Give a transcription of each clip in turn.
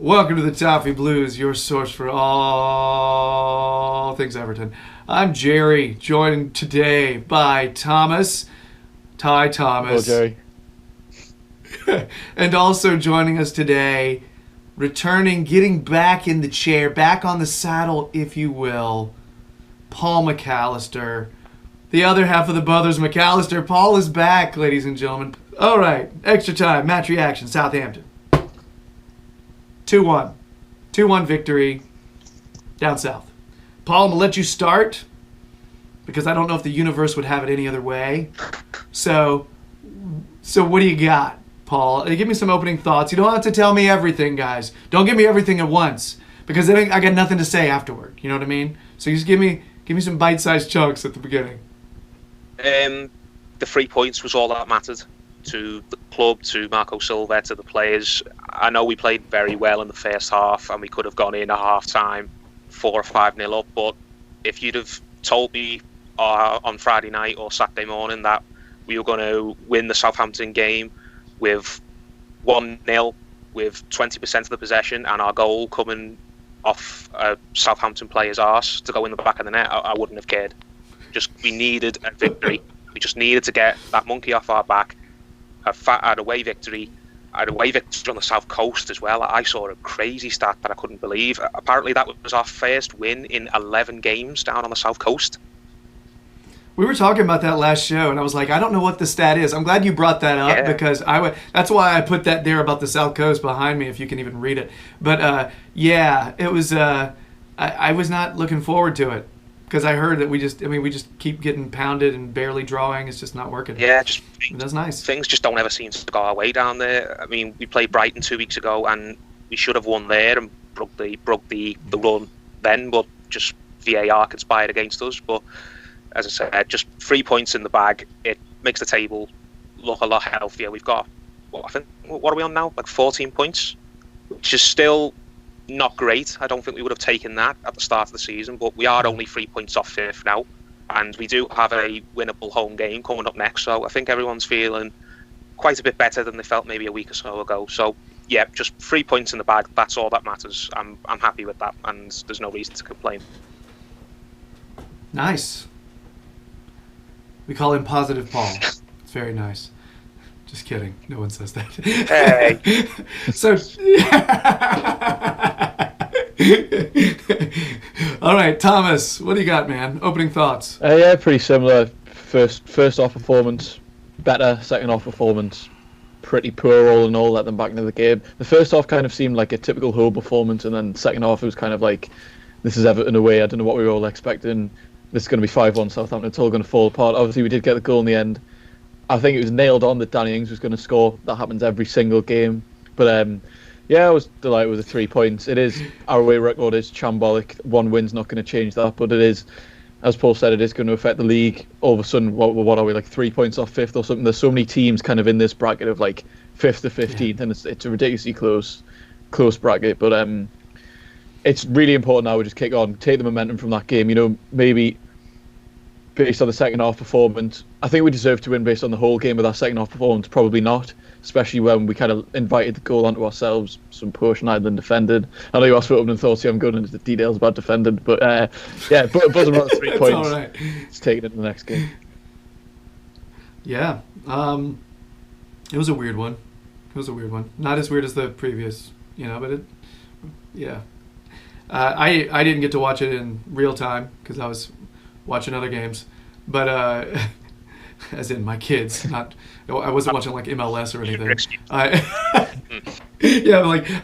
Welcome to the Toffee Blues, your source for all things Everton. I'm Jerry, joined today by Thomas, Ty Thomas. Hello, Jerry. And also joining us today, returning, getting back in the chair, back on the saddle, if you will, Paul McAllister. The other half of the brothers McAllister. Paul is back, ladies and gentlemen. All right, extra time, match reaction, Southampton. 2-1. 2-1 victory down south. Paul, I'm going to let you start because I don't know if the universe would have it any other way. So what do you got, Paul? Give me some opening thoughts. You don't have to tell me everything, guys. Don't give me everything at once because then I got nothing to say afterward. You know what I mean? So just give me some bite-sized chunks at the beginning. The 3 points was all that mattered to the club, to Marco Silva, to the players. I know we played very well in the first half and we could have gone in at half-time 4 or 5-0 up, but if you'd have told me on Friday night or Saturday morning that we were going to win the Southampton game with 1-0, with 20% of the possession and our goal coming off a Southampton player's arse to go in the back of the net, I wouldn't have cared. We needed a victory. We just needed to get that monkey off our back. An away victory on the south coast as well. I saw a crazy stat that I couldn't believe. Apparently that was our first win in 11 games down on the south coast. We were talking about that last show, and I was like, I don't know what the stat is. I'm glad you brought that up because that's why I put that there about the South Coast behind me, if you can even read it. But it was. I was not looking forward to it because I heard that we just keep getting pounded and barely drawing. It's just not working. Yeah, that's nice. Things just don't ever seem to go our way down there. I mean, we played Brighton 2 weeks ago, and we should have won there and broke the run then, but just VAR conspired against us. But as I said, just 3 points in the bag. It makes the table look a lot healthier. We've got, what are we on now? Like 14 points, which is still not great. I don't think we would have taken that at the start of the season, but we are only 3 points off fifth now, and we do have a winnable home game coming up next. So I think everyone's feeling quite a bit better than they felt maybe a week or so ago. So yeah, just 3 points in the bag. That's all that matters. I'm happy with that, and there's no reason to complain. Nice. We call him Positive Paul. It's very nice. Just kidding. No one says that. Hey. So, all right, Thomas, what do you got, man? Opening thoughts. Yeah, pretty similar. First half performance, better. Second half performance, pretty poor all in all. Let them back into the game. The first half kind of seemed like a typical Hull performance, and then second half it was kind of like, this is Everton away. I don't know what we were all expecting. This is going to be 5-1 Southampton. It's all going to fall apart. Obviously, we did get the goal in the end. I think it was nailed on that Danny Ings was going to score. That happens every single game. But I was delighted with the 3 points. It is, our away record is shambolic. One win's not going to change that. But it is, as Paul said, it is going to affect the league. All of a sudden, what are we, like 3 points off fifth or something? There's so many teams kind of in this bracket of like 5th to 15th, and it's a ridiculously close bracket. But it's really important now we just kick on, take the momentum from that game. You know, maybe based on the second half performance, I think we deserve to win based on the whole game. With our second half performance, probably not, especially when we kind of invited the goal onto ourselves. Some poor Schneiderlin defended. I know you asked for opening thoughts, so I'm going into the details about defending, but buzzing about the 3 points. All right. It's taking it to the next game. Yeah, it was a weird one. Not as weird as the previous, but I didn't get to watch it in real time because I was watching other games, but as in my kids, I wasn't watching like MLS or anything. I'm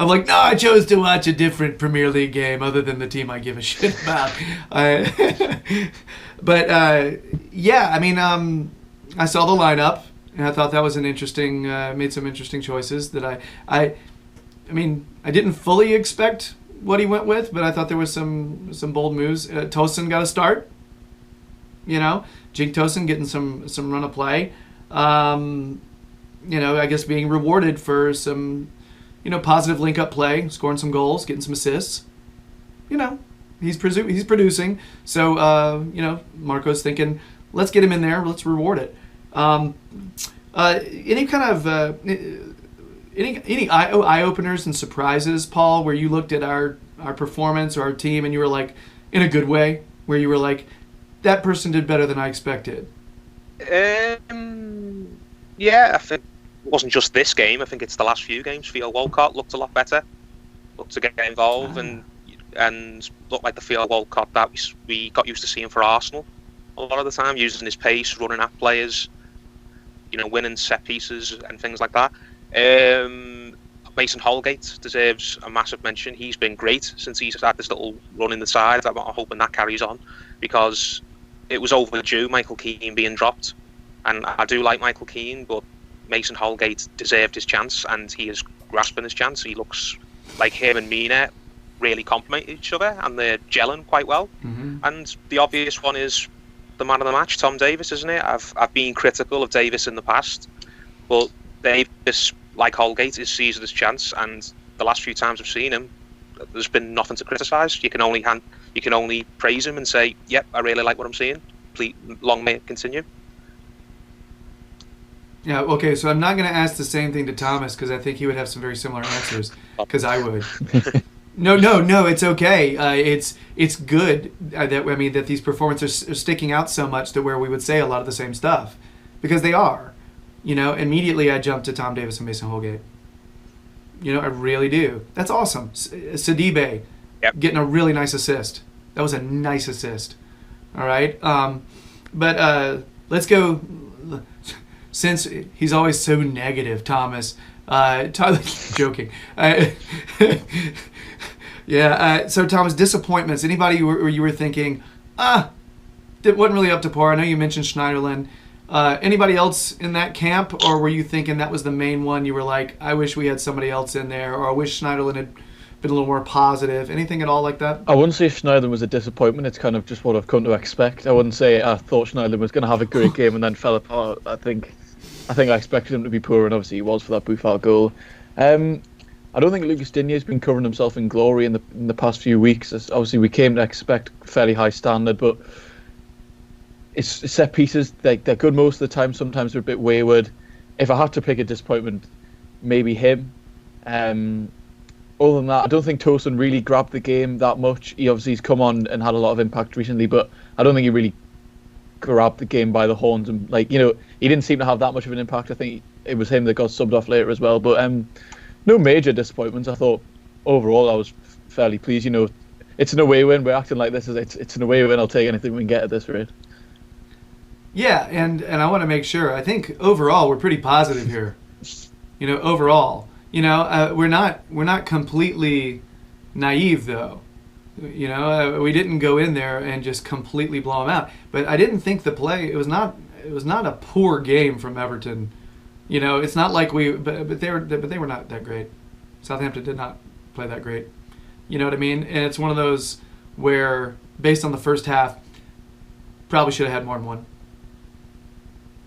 like, no, I chose to watch a different Premier League game other than the team I give a shit about. I saw the lineup and I thought that was an interesting, made some interesting choices that I didn't fully expect what he went with, but I thought there was some bold moves. Tosin got a start. Jink Tosin getting some run of play. I guess being rewarded for some, positive link-up play, scoring some goals, getting some assists. He's producing. So, Marco's thinking, let's get him in there, let's reward it. Any kind of any eye openers and surprises, Paul, where you looked at our performance or our team and you were like, in a good way, where you were like, that person did better than I expected? Yeah, I think it wasn't just this game. I think it's the last few games. Theo Walcott looked a lot better, looked to get involved, and looked like the Theo Walcott that we got used to seeing for Arsenal a lot of the time, using his pace, running at players, winning set pieces and things like that. Mason Holgate deserves a massive mention. He's been great since he's had this little run in the side. I'm hoping that carries on, because it was overdue, Michael Keane being dropped. And I do like Michael Keane, but Mason Holgate deserved his chance, and he is grasping his chance. He looks like him and Mina really complement each other, and they're gelling quite well. Mm-hmm. And the obvious one is the man of the match, Tom Davies, isn't it? I've been critical of Davies in the past, but Davies, like Holgate, is seizing his chance, and the last few times I've seen him, there's been nothing to criticise. You can only praise him and say, "Yep, I really like what I'm seeing. Please, long may it continue." Yeah, okay, so I'm not going to ask the same thing to Thomas, because I think he would have some very similar answers, because I would. No, it's okay. It's good that these performances are sticking out so much to where we would say a lot of the same stuff, because they are. Immediately I jump to Tom Davies and Mason Holgate. I really do. That's awesome. Sidibe getting a really nice assist. That was a nice assist. All right. But let's go. Since he's always so negative, Thomas. Joking. So Thomas, disappointments. Anybody where you were thinking, that wasn't really up to par? I know you mentioned Schneiderlin. Anybody else in that camp, or were you thinking that was the main one? You were like, I wish we had somebody else in there, or I wish Schneiderlin had been a little more positive. Anything at all like that? I wouldn't say Schneiderlin was a disappointment. It's kind of just what I've come to expect. I wouldn't say I thought Schneiderlin was going to have a great game and then fell apart. I think I expected him to be poor, and obviously he was for that Buffal goal. I don't think Lucas Digne's been covering himself in glory in the past few weeks. Obviously, we came to expect fairly high standard, but it's set pieces. They're good most of the time. Sometimes they're a bit wayward. If I had to pick a disappointment, maybe him. Other than that, I don't think Tosin really grabbed the game that much. He's come on and had a lot of impact recently, but I don't think he really grabbed the game by the horns, and he didn't seem to have that much of an impact. I think it was him that got subbed off later as well, but no major disappointments. I thought overall I was fairly pleased. It's an away win. We're acting like this is it's an away win. I'll take anything we can get at this rate. Yeah, and I want to make sure. I think overall we're pretty positive here. Overall, we're not completely naive though. We didn't go in there and just completely blow them out. But I didn't think the play. It was not a poor game from Everton. It's not like but they were not that great. Southampton did not play that great. You know what I mean? And it's one of those where, based on the first half, probably should have had more than one.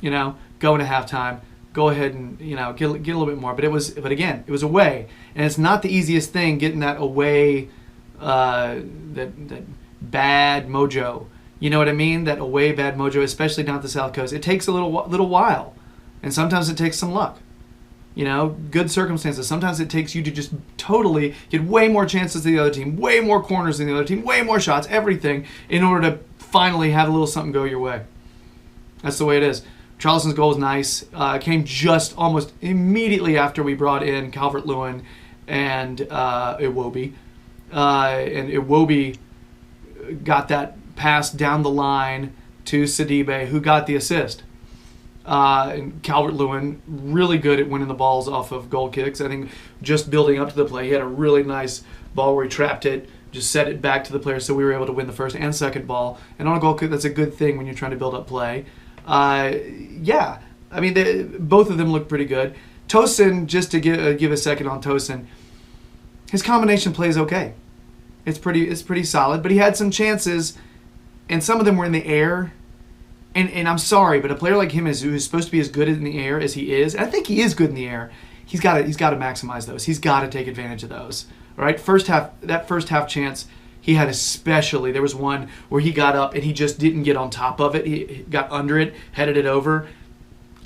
Go into halftime, go ahead and get a little bit more. But again, it was away, and it's not the easiest thing getting that away. That bad mojo, you know what I mean? That away bad mojo, especially down at the South Coast. It takes a little while, and sometimes it takes some luck. Good circumstances. Sometimes it takes you to just totally get way more chances than the other team, way more corners than the other team, way more shots, everything, in order to finally have a little something go your way. That's the way it is. Charleston's goal was nice. Came just almost immediately after we brought in Calvert-Lewin and Iwobi. And Iwobi got that pass down the line to Sidibe, who got the assist. And Calvert-Lewin, really good at winning the balls off of goal kicks. I think just building up to the play, he had a really nice ball where he trapped it, just set it back to the player, so we were able to win the first and second ball. And on a goal kick, that's a good thing when you're trying to build up play. Both of them look pretty good. Tosin, just to give a second on Tosin, his combination play is okay. It's pretty solid, but he had some chances, and some of them were in the air. And I'm sorry, but a player like him who's supposed to be as good in the air as he is, and I think he is good in the air, he's got to maximize those. He's got to take advantage of those. All right, first half chance he had especially. There was one where he got up and he just didn't get on top of it. He got under it, headed it over.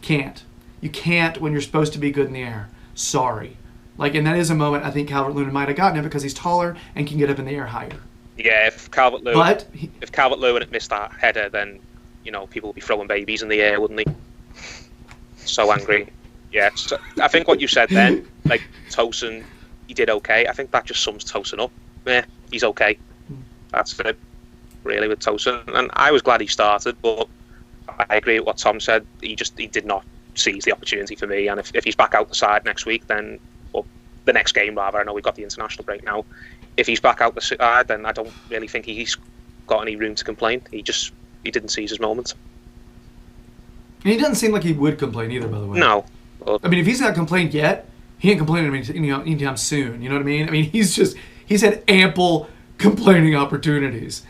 You can't when you're supposed to be good in the air. sorry. Like, and that is a moment I think Calvert-Lewin might have gotten it because he's taller and can get up in the air higher. Yeah, if Calvert-Lewin had missed that header, then people would be throwing babies in the air, wouldn't they? So angry. Yeah, so I think what you said then, like Tosin, he did okay. I think that just sums Tosin up. Yeah, he's okay. That's it, really, with Tosin. And I was glad he started, but I agree with what Tom said. He did not seize the opportunity for me. And if he's back out the side next week, then, or the next game rather, I know we've got the international break now. If he's back out the side, then I don't really think he's got any room to complain. He didn't seize his moment. And he doesn't seem like he would complain either, by the way. No. I mean, if he's not complained yet, he ain't complaining anytime soon. You know what I mean? I mean, he's had ample complaining opportunities.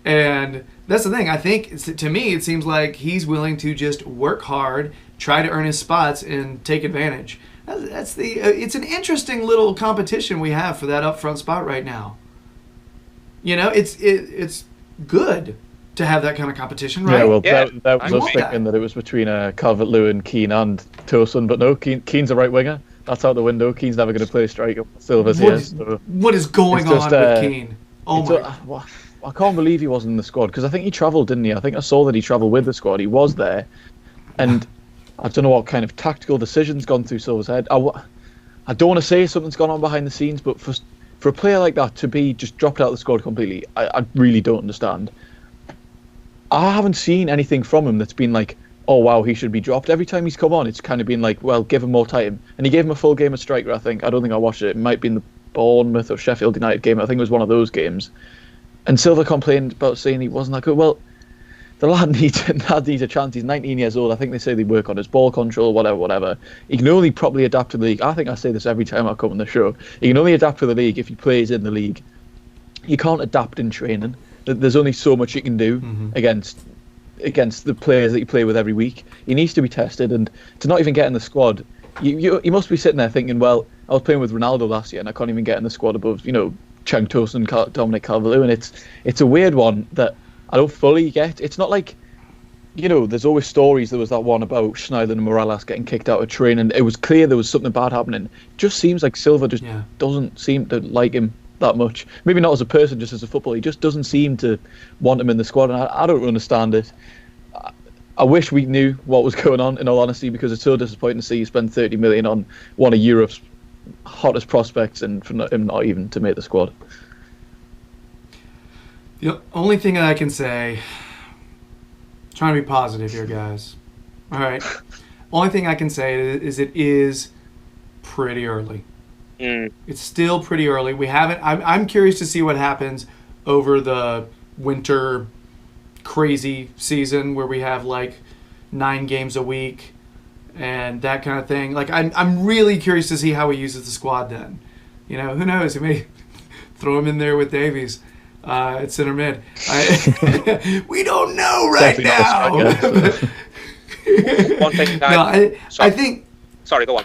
And that's the thing. I think, to me, it seems like he's willing to just work hard, try to earn his spots, and take advantage. It's an interesting little competition we have for that up front spot right now. It's good to have that kind of competition, right? Yeah, well, that was us thinking that it was between Calvert-Lewin, Keane, and Tosin, but no, Keane's a right winger. That's out the window. Keane's never going to play striker. Silva's here. So what is going on with Keane? I can't believe he wasn't in the squad because I think he travelled, didn't he? I think I saw that he travelled with the squad. He was there, and I don't know what kind of tactical decisions gone through Silva's head. I don't want to say something's gone on behind the scenes, but for a player like that to be just dropped out of the squad completely, I really don't understand. I haven't seen anything from him that's been like, oh wow, he should be dropped. Every time he's come on, it's kind of been like, well, give him more time. And he gave him a full game of striker, I think. I don't think I watched it. It might be in the Bournemouth or Sheffield United game. I think it was one of those games. And Silva complained about saying he wasn't that good. Well, the lad needs a chance. He's 19 years old. I think they say they work on his ball control, whatever. He can only probably adapt to the league. I think I say this every time I come on the show. He can only adapt to the league if he plays in the league. You can't adapt in training. There's only so much you can do against the players that you play with every week. He needs to be tested, and to not even get in the squad, you must be sitting there thinking, well, I was playing with Ronaldo last year and I can't even get in the squad above, Cenk Tosun and Dominic Calvert-Lewin. It's a weird one that I don't fully get. It's not like, there's always stories. There was that one about Schneider and Morales getting kicked out of training. It was clear there was something bad happening. It just seems like Silva just doesn't seem to like him that much. Maybe not as a person, just as a footballer. He just doesn't seem to want him in the squad, and I don't understand it. I wish we knew what was going on, in all honesty, because it's so disappointing to see you spend 30 million on one of Europe's hottest prospects and for him not even to make the squad. The only thing I can say, trying to be positive here, guys. All right. Only thing I can say is it is pretty early. It's still pretty early. We haven't. I'm curious to see what happens over the winter crazy season where we have like 9 games a week and that kind of thing. Like I'm really curious to see how he uses the squad then. Who knows? He may throw him in there with Davies at center mid. We don't know right now. One thing. I think. Sorry, go on.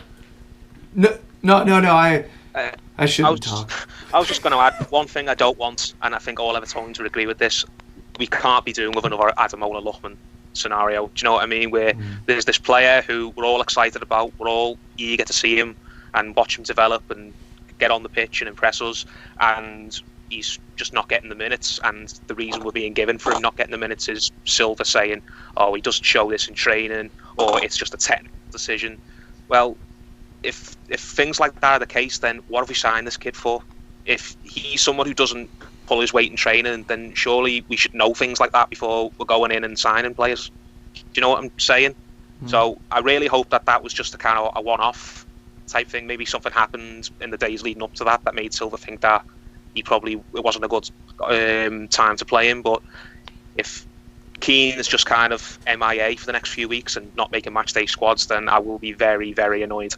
No. I shouldn't talk. I was just going to add one thing I don't want, and I think all Evertonians would agree with this. We can't be doing with another Ademola Lookman scenario. Do you know what I mean? Where there's this player who we're all excited about, we're all eager to see him and watch him develop and get on the pitch and impress us, and he's just not getting the minutes. And the reason we're being given for him not getting the minutes is Silva saying, "Oh, he doesn't show this in training," or "It's just a technical decision." Well, if things like that are the case, then what have we signed this kid for? If he's someone who doesn't pull his weight in training, then surely we should know things like that before we're going in and signing players. Do you know what I'm saying? So I really hope that was just a kind of a one-off type thing. Maybe something happened in the days leading up to that made Silva think that it wasn't a good time to play him. But if Keane is just kind of MIA for the next few weeks and not making matchday squads, then I will be very, very annoyed.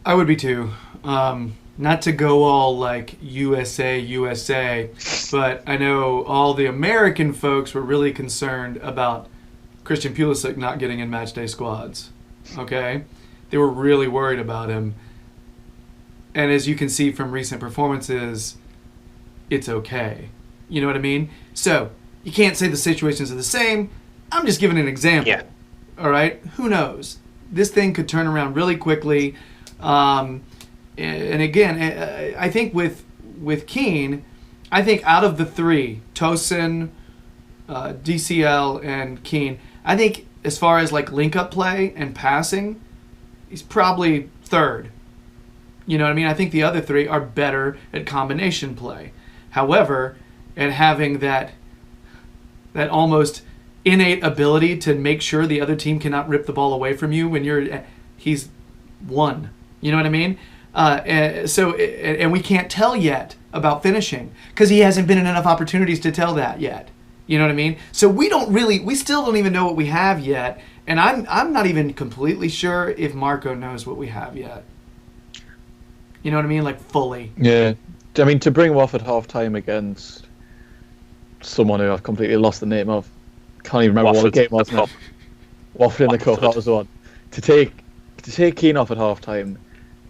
I would be too. Not to go all like USA, but I know all the American folks were really concerned about Christian Pulisic not getting in matchday squads. Okay? They were really worried about him. And as you can see from recent performances, it's okay. You know what I mean? So, you can't say the situations are the same. I'm just giving an example. Yeah. All right? Who knows? this thing could turn around really quickly. And again, I think with Keane, I think out of the three, Tosin, DCL, and Keane, I think as far as like link-up play and passing, he's probably third. You know what I mean? I think the other three are better at combination play. However, at having that almost innate ability to make sure the other team cannot rip the ball away from you when he's one. You know what I mean? And we can't tell yet about finishing because he hasn't been in enough opportunities to tell that yet. You know what I mean? So we still don't even know what we have yet, and I'm not even completely sure if Marco knows what we have yet. You know what I mean? Like fully. Yeah. I mean, to bring him off at half-time against someone who I've completely lost the name of. Can't even remember what the game was now. Watford in the cup, that was the one. To take Keane off at half-time,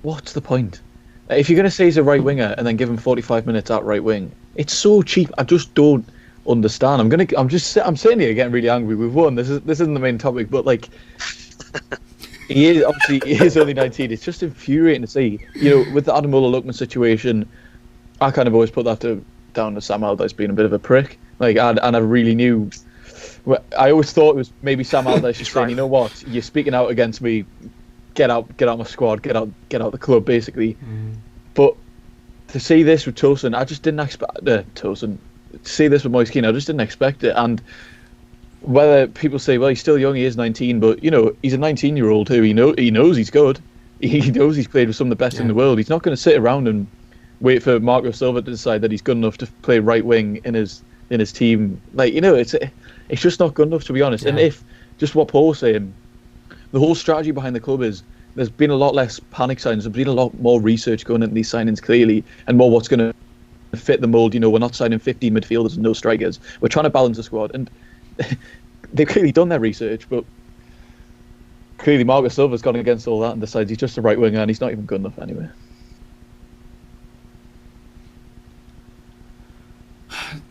what's the point? If you're going to say he's a right winger and then give him 45 minutes at right wing, it's so cheap. I just don't understand. I'm sitting here getting really angry. We've won. This isn't the main topic, but like he is only 19. It's just infuriating to see. You know, with the Adam Muller-Lookman situation, I kind of always put that down to Sam Allardyce being a bit of a prick. Like, and I really knew. I always thought it was maybe Sam Allardyce just saying, you know what, you're speaking out against me. Get out my squad. Get out the club, basically. Mm. But to see this with Tosin, I just didn't expect Tosin. To see this with Moise Keane, I just didn't expect it. And whether people say, well, he's still young, he is 19, but you know, he's a 19-year-old who he knows he's good. He knows he's played with some of the best in the world. He's not going to sit around and wait for Marco Silva to decide that he's good enough to play right wing in his team. Like, you know, it's just not good enough, to be honest. Yeah. And if just what Paul was saying, the whole strategy behind the club is there's been a lot less panic signs. There's been a lot more research going into these signings clearly, and more what's going to fit the mould. You know, we're not signing 15 midfielders and no strikers. We're trying to balance the squad, and they've clearly done their research, but clearly Marco Silva's gone against all that and decides he's just a right winger and he's not even good enough anyway.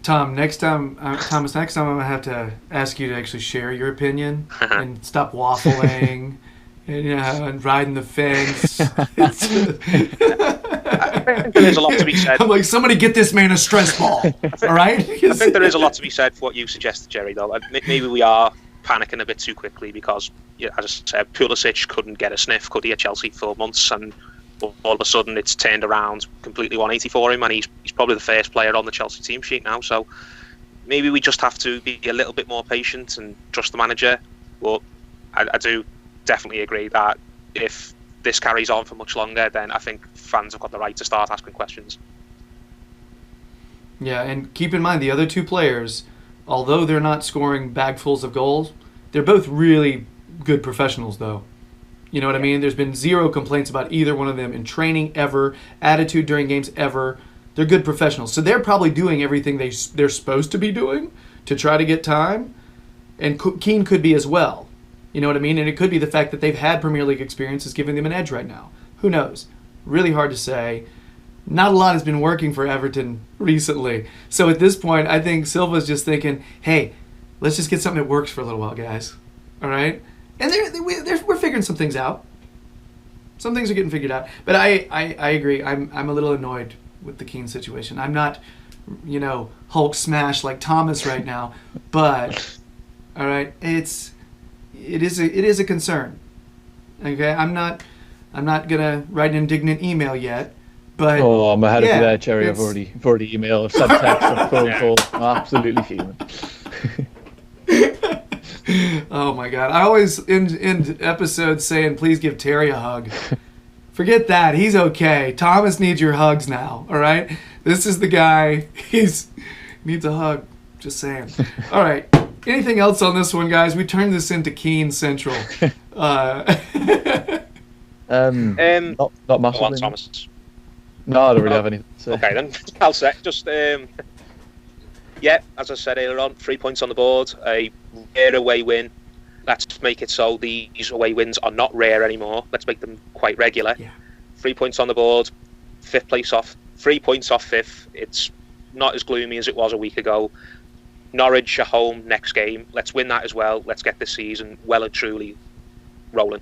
Thomas, next time I'm gonna have to ask you to actually share your opinion and stop waffling and riding the fence. I think there is a lot to be said. I'm like, somebody get this man a stress ball. All right. I think there is a lot to be said for what you suggested, Jerry. Though maybe we are panicking a bit too quickly because, as I said, Pulisic couldn't get a sniff, could he, at Chelsea for months, and all of a sudden it's turned around completely 180 for him, and he's probably the first player on the Chelsea team sheet now. So maybe we just have to be a little bit more patient and trust the manager. But I do definitely agree that if this carries on for much longer, then I think fans have got the right to start asking questions. Yeah, and keep in mind the other two players, although they're not scoring bagfuls of goals, they're both really good professionals, though. You know what I mean? There's been zero complaints about either one of them in training ever, attitude during games ever. They're good professionals. So they're probably doing everything they're supposed to be doing to try to get time. And Keane could be as well. You know what I mean? And it could be the fact that they've had Premier League experience is giving them an edge right now. Who knows? Really hard to say. Not a lot has been working for Everton recently. So at this point, I think Silva's just thinking, hey, let's just get something that works for a little while, guys. All right? And we're figuring some things out. Some things are getting figured out. But I agree. I'm a little annoyed with the Keane situation. I'm not, Hulk smash like Thomas right now. But, all right, it is a concern. Okay? I'm not gonna write an indignant email yet. But I'm ahead of you there, Cherry. I've already emailed, I've sent text, I've phone call. I'm absolutely fuming. Oh my God! I always end episodes saying, "Please give Terry a hug." Forget that. He's okay. Thomas needs your hugs now. All right. This is the guy. He's needs a hug. Just saying. All right. Anything else on this one, guys? We turned this into Keane Central. Not massively. Thomas. No, I don't really have anything to say. Okay, then. I'll say. Just, as I said earlier on, 3 points on the board, a rare away win. Let's make it so these away wins are not rare anymore. Let's make them quite regular. Yeah. 3 points on the board, 5th place off. 3 points off 5th. It's not as gloomy as it was a week ago. Norwich are home next game. Let's win that as well. Let's get this season well and truly rolling.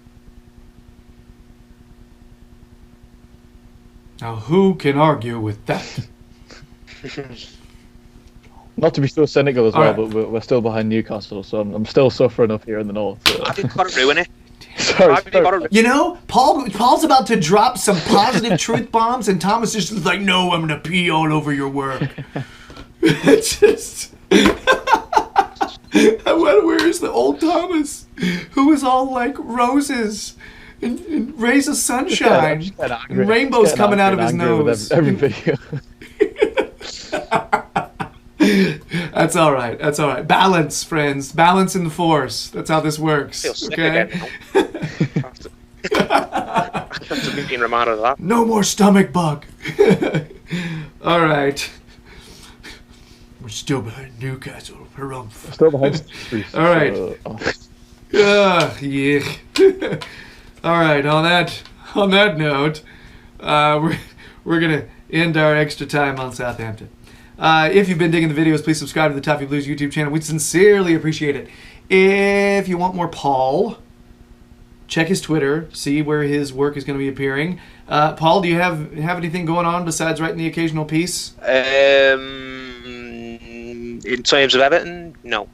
Now, who can argue with that? Not to be so cynical as All well, right. but we're still behind Newcastle, so I'm still suffering up here in the north. So. I've got to ruin it. Sorry, I've got to. You know, Paul's about to drop some positive truth bombs, and Thomas is just like, no, I'm going to pee all over your work. It's just... Where is the old Thomas, who was all like roses and rays of sunshine, and rainbows coming out of his nose? Every video. That's all right. That's all right. Balance, friends. Balance in the force. That's how this works. I feel sick Okay. again now. After being reminded of that. No more stomach bug. All right. We're still behind Newcastle. Harumph. Still behind. All right. Yeah. All right. On that note, we're gonna end our extra time on Southampton. If you've been digging the videos, please subscribe to the Toffee Blues YouTube channel. We'd sincerely appreciate it. If you want more Paul, check his Twitter, see where his work is going to be appearing. Paul, do you have anything going on besides writing the occasional piece? In terms of Everton, no.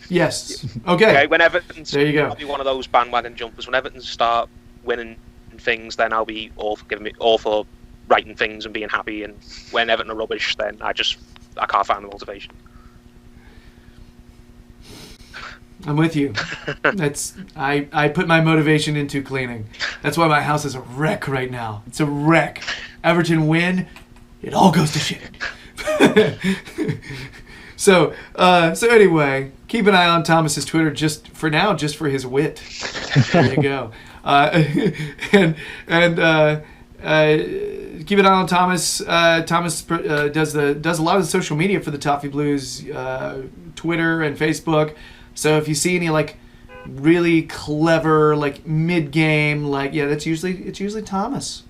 Yes. Okay. When Everton's, There you go. I'll be one of those bandwagon jumpers. When Everton start winning things, then I'll be all for writing things and being happy. And when Everton are rubbish, then I can't find the motivation. I'm with you. I put my motivation into cleaning. That's why my house is a wreck right now. It's a wreck. Everton win, it all goes to shit. So anyway, keep an eye on Thomas's Twitter just for his wit. There you go. And keep an eye on Thomas. Thomas does a lot of the social media for the Toffee Blues, Twitter and Facebook. So if you see any like really clever like mid-game, it's usually Thomas,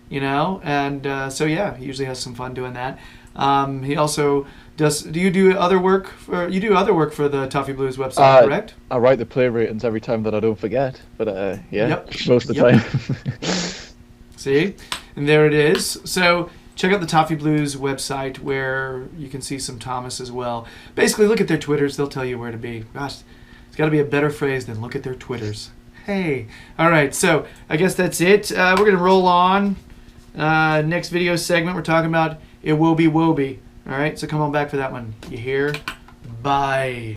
you know. And so yeah, he usually has some fun doing that. He also does. Do you do other work for the Toffee Blues website? Correct. I write the play ratings every time that I don't forget, but yeah, Yep. most of the time. See, and there it is. So check out the Toffee Blues website where you can see some Thomas as well. Basically, look at their Twitters. They'll tell you where to be. Gosh, it's got to be a better phrase than look at their Twitters. Hey. All right, so I guess that's it. We're going to roll on. Next video segment, we're talking about It Will Be Woby. All right, so come on back for that one. You hear? Bye.